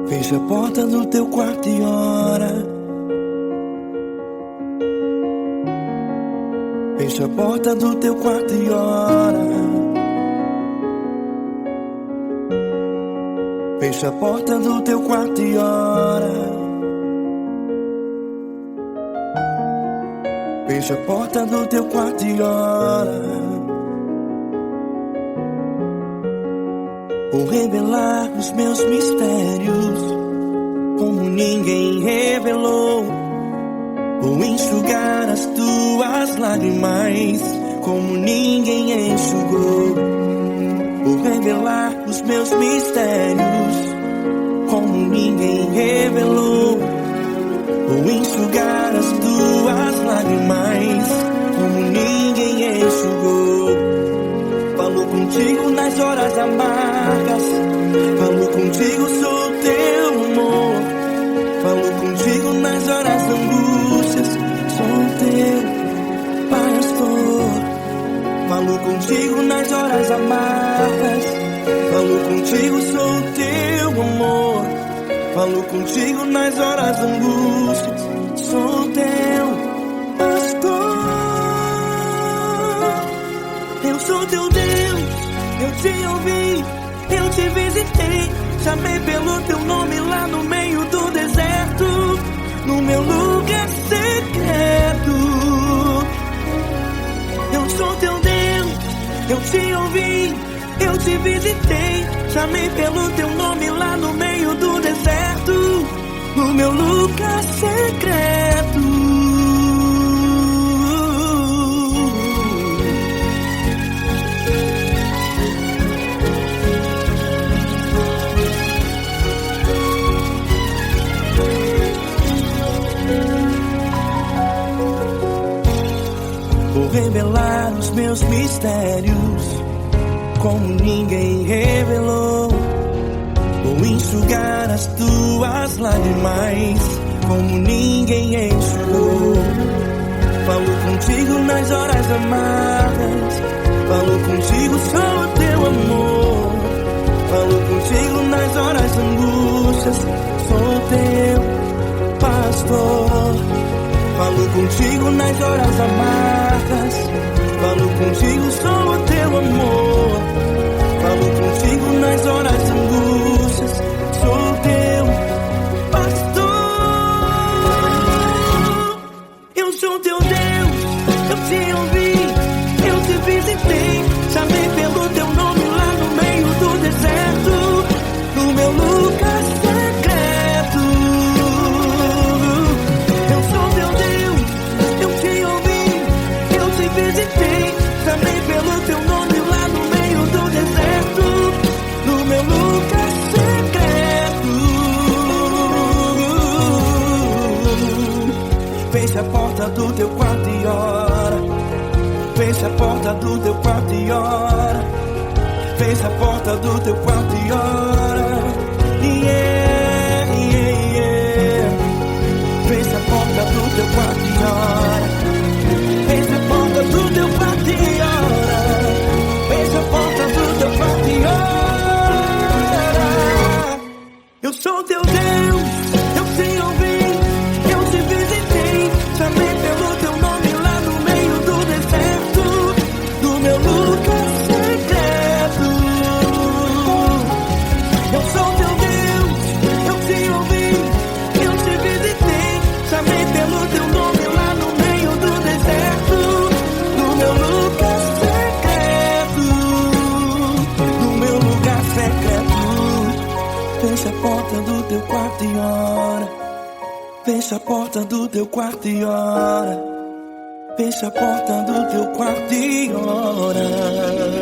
Fecha a porta do teu quarto e ora. Fecha a porta do teu quarto e ora. Fecha a porta do teu quarto e ora. Fecha a porta do teu quarto e ora. Vou revelar os meus mistérios como ninguém revelou. Vou enxugar as tuas lágrimas como ninguém enxugou. Vou revelar os meus mistérios como ninguém revelou. Vou enxugar as tuas lágrimas como ninguém enxugou. Falo contigo nas horas amargas. Falo contigo, sou teu amor. Falo contigo nas horas angústias. Sou teu pastor. Falo contigo nas horas amargas. Falo contigo, sou teu amor. Falo contigo nas horas angústias. Sou teu pastor. Eu sou teu Deus, eu te ouvi, eu te visitei. Chamei pelo teu nome lá no meio do deserto, no meu lugar secreto. Eu sou teu Deus, eu te ouvi, eu te visitei. Chamei pelo teu nome lá no meio do deserto, no meu lugar secreto. Vou revelar os meus mistérios como ninguém revelou. Vou enxugar as tuas lágrimas como ninguém enxugou. Falo contigo nas horas amargas. Falo contigo, sou teu amor. Falo contigo nas horas angústias. Sou teu pastor. Falo contigo nas horas amargas. Falo contigo, sou teu amor. Falo contigo nas horas angústias. Sou teu pastor. Eu sou teu Deus, eu te ouvi, eu te visitei. Chamei pelo teu nome lá no meio do deserto, no meu lugar secreto. Eu sou teu Deus, eu te ouvi, eu te visitei. Chamei pelo teu nome lá no meio do deserto, no meu lugar secreto. Fecha a porta do teu quarto e ora. Fecha a porta do teu quarto e ora. Fecha a porta do teu quarto e ora. Yeah, yeah, yeah. Fecha a porta do teu quarto e ora. Fecha a porta do teu quarto e ora. Fecha a porta do teu quarto e ora. Eu sou teu Deus, eu te ouvi, eu te visitei. Chamei pelo teu nome lá no meio do deserto, Fecha a porta do teu quarto e ora. Fecha a porta do teu quarto e ora.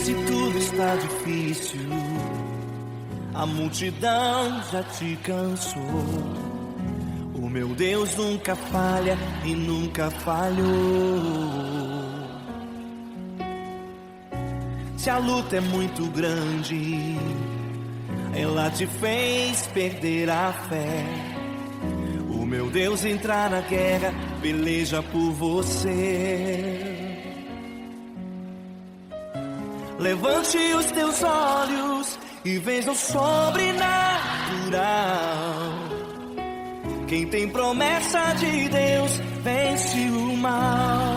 Se tudo está difícil, a multidão já te cansou. O meu Deus nunca falha e nunca falhou. Se a luta é muito grande, ela te fez perder a fé. O meu Deus entrar na guerra, peleja por você. Levante os teus olhos e veja o sobrenatural. Quem tem promessa de Deus vence o mal.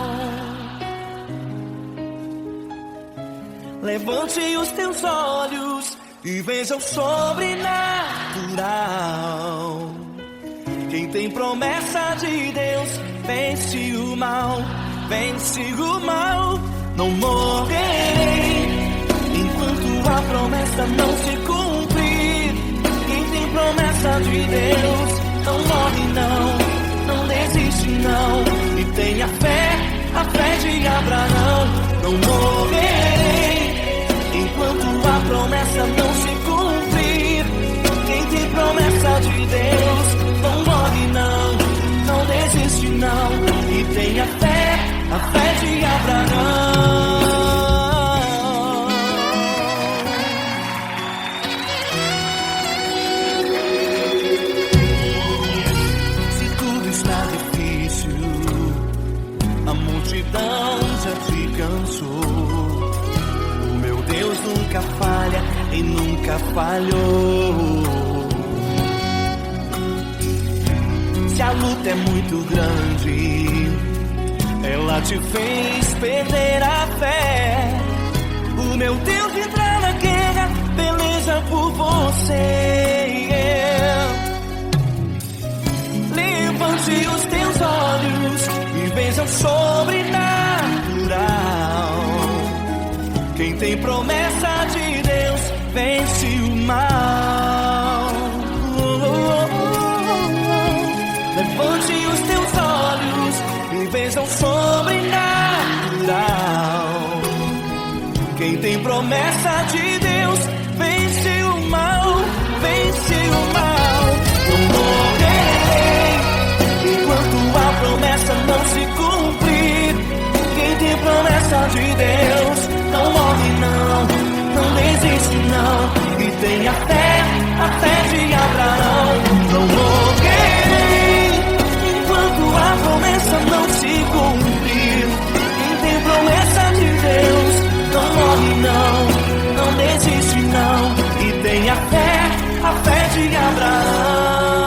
Levante os teus olhos e veja o sobrenatural. Quem tem promessa de Deus vence o mal, vence o mal. Não morrerei enquanto a promessa não se cumprir. Quem tem promessa de Deus não morre não desiste não. E tenha fé, a fé de Abraão. Não morrerei enquanto a promessa não se cumprir. Quem tem promessa de Deus não morre não desiste não. E tenha fé, a fé de Abraão. Se tudo está difícil, a multidão já te cansou. O meu Deus nunca falha e nunca falhou. Se a luta é muito grande, ela te fez perder a fé. O meu Deus entra na guerra, peleja por você. Levante os teus olhos e veja o sobrenatural. Quem tem promessa de Deus vence o mal. Levante os teus olhos e veja o sobrenatural. Quem tem promessa de Deus vence o mal, vence o mal. Não morrerei enquanto a promessa não se cumprir. Quem tem promessa de Deus não morre não desiste não. E tenha fé, a fé de Abraão. Não morrerei enquanto a promessa não se cumprir. Quem tem promessa de Deus não morre não desiste não. E tenha fé, a fé de Abraão.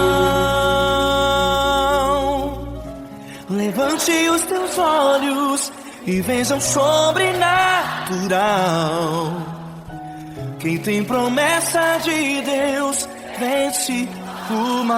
Levante os teus olhos e veja o sobrenatural. Quem tem promessa de Deus vence o mal.